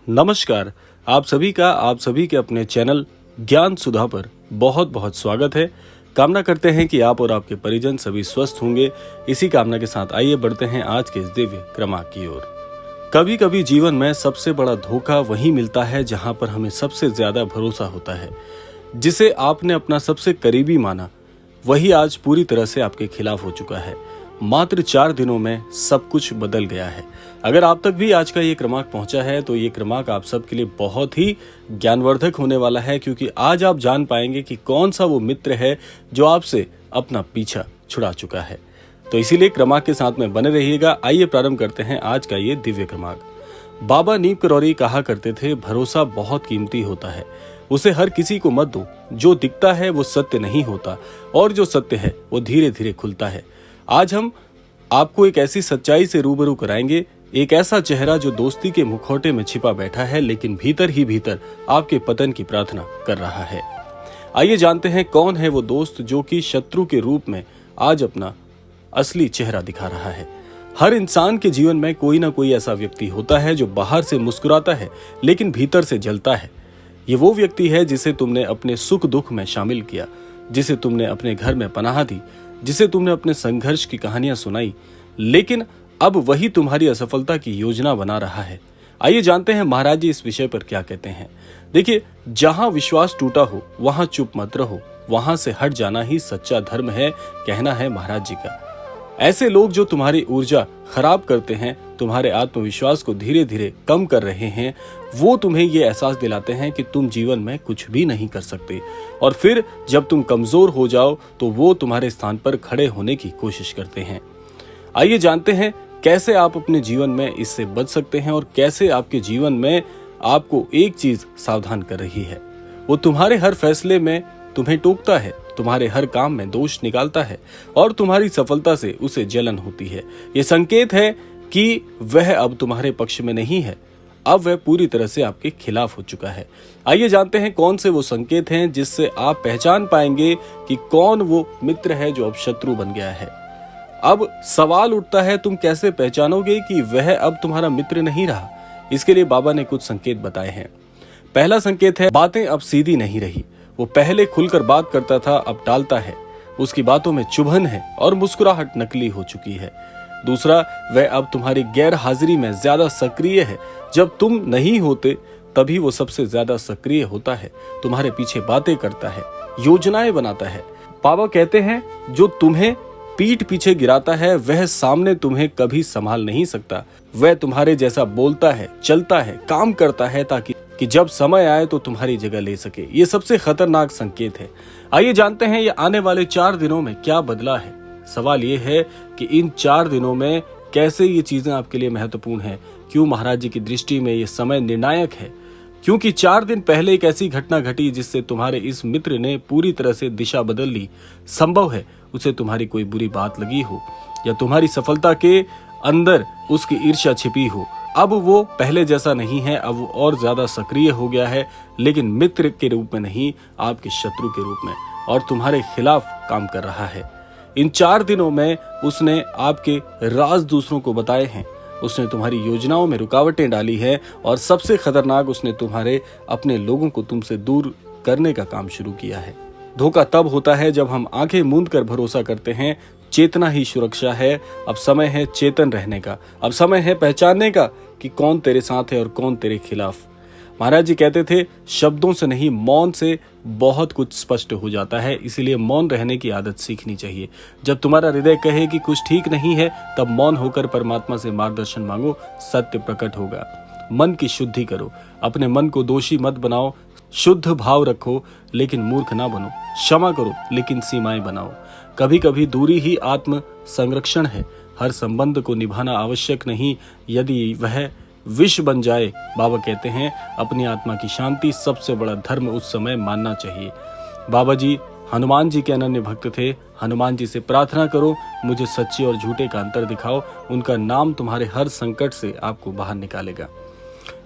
नमस्कार। आप सभी का आप सभी के अपने चैनल ज्ञान सुधा पर बहुत बहुत स्वागत है। कामना करते हैं कि आप और आपके परिजन सभी स्वस्थ होंगे। इसी कामना के साथ आइए बढ़ते हैं आज के इस दिव्य क्रमांक की ओर। कभी कभी जीवन में सबसे बड़ा धोखा वही मिलता है जहां पर हमें सबसे ज्यादा भरोसा होता है। जिसे आपने अपना सबसे करीबी माना वही आज पूरी तरह से आपके खिलाफ हो चुका है। मात्र 4 दिनों में सब कुछ बदल गया है। अगर आप तक भी आज का ये क्रमांक पहुंचा है तो ये क्रमांक आप सबके लिए बहुत ही ज्ञानवर्धक होने वाला है, क्योंकि आज आप जान पाएंगे कि कौन सा वो मित्र है जो आपसे अपना पीछा छुड़ा चुका है। तो इसीलिए क्रमांक के साथ में बने रहिएगा। आइए प्रारंभ करते हैं आज का ये दिव्य क्रमांक। बाबा नीम करौरी कहा करते थे, भरोसा बहुत कीमती होता है, उसे हर किसी को मत दो। जो दिखता है वो सत्य नहीं होता और जो सत्य है वो धीरे धीरे खुलता है। आज हम आपको एक ऐसी सच्चाई से रूबरू कराएंगे, एक ऐसा चेहरा जो दोस्ती के मुखौटे में छिपा बैठा है लेकिन भीतर ही भीतर आपके पतन की प्रार्थना कर रहा है। आइए जानते हैं कौन है वो दोस्त जो कि शत्रु के रूप में आज अपना असली चेहरा दिखा रहा है। हर इंसान के जीवन में कोई ना कोई ऐसा व्यक्ति होता है जो बाहर से मुस्कुराता है लेकिन भीतर से जलता है। ये वो व्यक्ति है जिसे तुमने अपने सुख दुख में शामिल किया, जिसे तुमने अपने घर में पनाह दी, जिसे तुमने अपने संघर्ष की कहानियां सुनाई, लेकिन अब वही तुम्हारी असफलता की योजना बना रहा है। आइए जानते हैं महाराज जी इस विषय पर क्या कहते हैं। देखिए, जहां विश्वास टूटा हो वहां चुप मत रहो, वहां से हट जाना ही सच्चा धर्म है, कहना है महाराज जी का। ऐसे लोग जो तुम्हारी ऊर्जा खराब करते हैं, तुम्हारे आत्मविश्वास को धीरे धीरे कम कर रहे हैं, वो तुम्हें ये एहसास दिलाते हैं कि तुम जीवन में कुछ भी नहीं कर सकते, और फिर जब तुम कमजोर हो जाओ तो वो तुम्हारे स्थान पर खड़े होने की कोशिश करते हैं। आइए जानते हैं कैसे आप अपने जीवन में इससे बच सकते हैं और कैसे आपके जीवन में आपको एक चीज सावधान कर रही है। वो तुम्हारे हर फैसले में तुम्हें टोकता है, तुम्हारे हर काम में दोष निकालता है और तुम्हारी सफलता से उसे जलन होती है। ये संकेत है कि वह अब तुम्हारे पक्ष में नहीं है, अब वह पूरी तरह से आपके खिलाफ हो चुका है। आइए जानते हैं कौन से वो संकेत हैं जिससे आप पहचान पाएंगे कि कौन वो मित्र है जो अब शत्रु बन गया है। अब सवाल उठता है, तुम कैसे पहचानोगे कि वह अब तुम्हारा मित्र नहीं रहा। इसके लिए बाबा ने कुछ संकेत बताए हैं। पहला संकेत है, बातें अब सीधी नहीं रही। वो पहले खुलकर बात करता था, अब टालता है। उसकी बातों में चुभन है और मुस्कुराहट नकली हो चुकी है। दूसरा, वह अब तुम्हारी गैर हाजिरी में ज्यादा सक्रिय है। जब तुम नहीं होते तभी वो सबसे ज्यादा सक्रिय होता है, तुम्हारे पीछे बातें करता है, योजनाएं बनाता है। बाबा कहते हैं, जो तुम्हें पीठ पीछे गिराता है वह सामने तुम्हें कभी संभाल नहीं सकता। वह तुम्हारे जैसा बोलता है, चलता है, काम करता है ताकि जब समय आए तो तुम्हारी जगह ले सके। ये सबसे खतरनाक संकेत है। आइए जानते हैं ये आने वाले 4 दिनों में क्या बदला है। सवाल ये है कि इन 4 दिनों में कैसे ये चीजें आपके लिए महत्वपूर्ण है। क्यों महाराज जी की दृष्टि में ये समय निर्णायक है? क्योंकि 4 दिन पहले एक ऐसी घटना घटी जिससे तुम्हारे इस मित्र ने पूरी तरह से दिशा बदल ली। संभव है उसे तुम्हारी कोई बुरी बात लगी हो या तुम्हारी सफलता के अंदर उसकी ईर्ष्या छिपी हो। अब वो पहले जैसा नहीं है, अब वो और ज्यादा सक्रिय हो गया है, लेकिन मित्र के रूप में नहीं, आपके शत्रु के रूप में, और तुम्हारे खिलाफ काम कर रहा है। इन 4 दिनों में उसने आपके राज दूसरों को बताए हैं, उसने तुम्हारी योजनाओं में रुकावटें डाली है और सबसे खतरनाक, उसने तुम्हारे अपने लोगों को तुमसे दूर करने का काम शुरू किया है। धोखा तब होता है जब हम आंखें मूंद कर भरोसा करते हैं चेतना ही सुरक्षा है। अब समय है चेतन रहने का, अब समय है पहचानने का कि कौन तेरे साथ है और कौन तेरे खिलाफ। महाराज जी कहते थे, शब्दों से नहीं मौन से बहुत कुछ स्पष्ट हो जाता है, इसीलिए मौन रहने की आदत सीखनी चाहिए। जब तुम्हारा हृदय कहे कि कुछ ठीक नहीं है तब मौन होकर परमात्मा से मार्गदर्शन मांगो, सत्य प्रकट होगा। मन की शुद्धि करो, अपने मन को दोषी मत बनाओ, शुद्ध भाव रखो लेकिन मूर्ख ना बनो, क्षमा करो लेकिन सीमाएं बनाओ। कभी कभी दूरी ही आत्म संरक्षण है। हर संबंध को निभाना आवश्यक नहीं, यदि वह विष बन जाए। बाबा कहते हैं, अपनी आत्मा की शांति सबसे बड़ा धर्म उस समय मानना चाहिए। बाबा जी हनुमान जी के अनन्य भक्त थे। हनुमान जी से प्रार्थना करो, मुझे सच्चे और झूठे का अंतर दिखाओ। उनका नाम तुम्हारे हर संकट से आपको बाहर निकालेगा।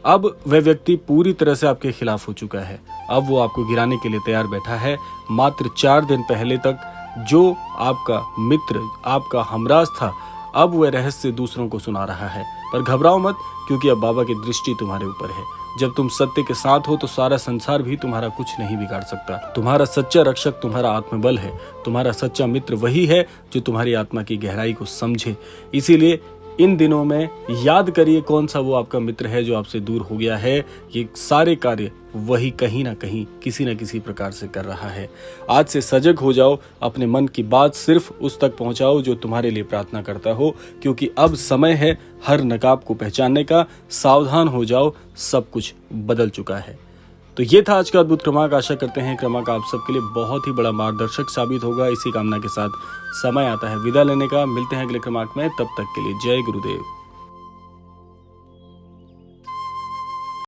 अब वह व्यक्ति पूरी तरह से आपके खिलाफ हो चुका है। अब वो आपको गिराने के लिए तैयार बैठा है। मात्र 4 दिन पहले तक जो आपका मित्र, आपका हमराज था, अब वह रहस्य दूसरों को सुना रहा है। पर घबराओ मत, क्योंकि अब बाबा की दृष्टि तुम्हारे ऊपर है। जब तुम सत्य के साथ हो तो सारा संसार भी तुम्हारा कुछ नहीं बिगाड़ सकता। तुम्हारा सच्चा रक्षक तुम्हारा आत्मबल है। तुम्हारा सच्चा मित्र वही है जो तुम्हारी आत्मा की गहराई को समझे। इसीलिए इन दिनों में याद करिए कौन सा वो आपका मित्र है जो आपसे दूर हो गया है। ये सारे कार्य वही कहीं ना कहीं किसी न किसी प्रकार से कर रहा है। आज से सजग हो जाओ, अपने मन की बात सिर्फ उस तक पहुंचाओ जो तुम्हारे लिए प्रार्थना करता हो, क्योंकि अब समय है हर नकाब को पहचानने का। सावधान हो जाओ, सब कुछ बदल चुका है। तो ये था आज का अद्भुत क्रमांक। आशा करते हैं क्रमांक आप सबके लिए बहुत ही बड़ा मार्गदर्शक साबित होगा। इसी कामना के साथ समय आता है विदा लेने का। मिलते हैं अगले क्रमांक में, तब तक के लिए जय गुरुदेव।